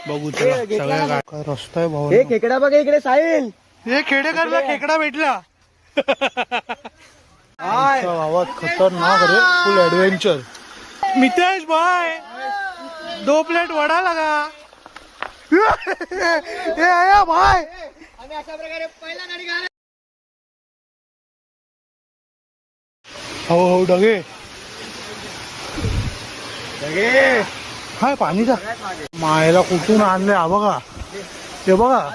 बघू चला सगळ्या काय रस्ता आहे भाऊ. हे खेकडा बघा इकडे साहिल. हे खेडेकरला खेकडा भेटला. गावात खतरनाक रे, फुल ऍडव्हेंचर. मितेश भाई 2 प्लेट वडा लगा. ए भाई आम्ही अशा प्रकारे पहिला गाडी घाल. हो डगे हाय पाणीचा मायला कुठून आणले हा बघा. हे बघा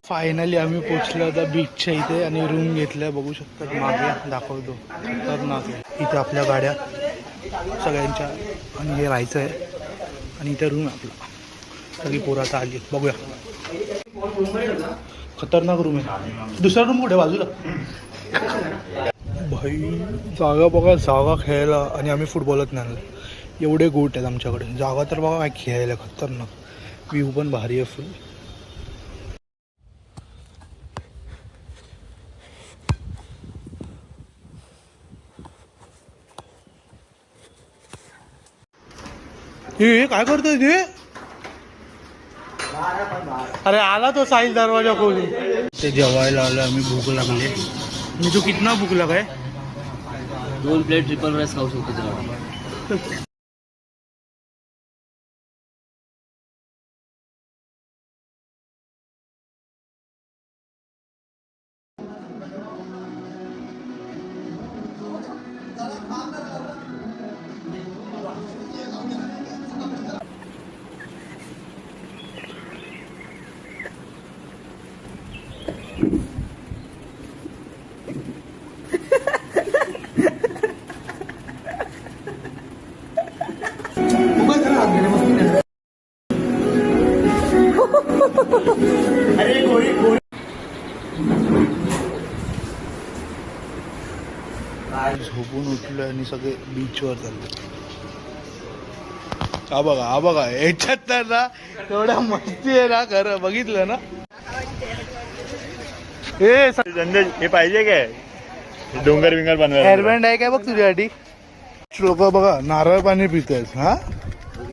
फायनली आम्ही पोचलो आता बीचच्या इथे आणि रूम घेतल्या. बघू शकतात मागे दाखवतो खतरनाक आहे. इथे आपल्या गाड्या सगळ्यांच्या आणि हे राहायचं आहे आणि इथे रूम आहे आपला. सगळी पोरं आता आली बघूया. खतरनाक रूम आहे. दुसरा रूम कुठे बाजूला भाई जागा बघा. जागा खेळायला आणि आम्ही फुटबॉलच नाही आणलं. एवढे गोट आहेत आमच्याकडे. जागा तर बघा काय खेळायला खतरनाक. व्ह्यू पण भारी आहे फुल. हे काय करतोय ते. अरे आला तो साहिल दरवाजा खोलून. ते जेवायला आलं आम्ही. भूक लागली. मी तू कितना भूक लगाय. 2 प्लेट ट्रिपल राईस खाऊ शकतो. झोपून उठलोय आणि सगळे बीचवर चालले. हा बघा हा बघा. याच्यात तर ना एवढा मस्ती आहे ना. खरं बघितलं ना. हे पाहिजे काय डोंगर बिंगर बनवायला. हेअरबँड आहे काय बघ तुझ्यासाठी. लोक बघा नारळ पाणी पितायत. हा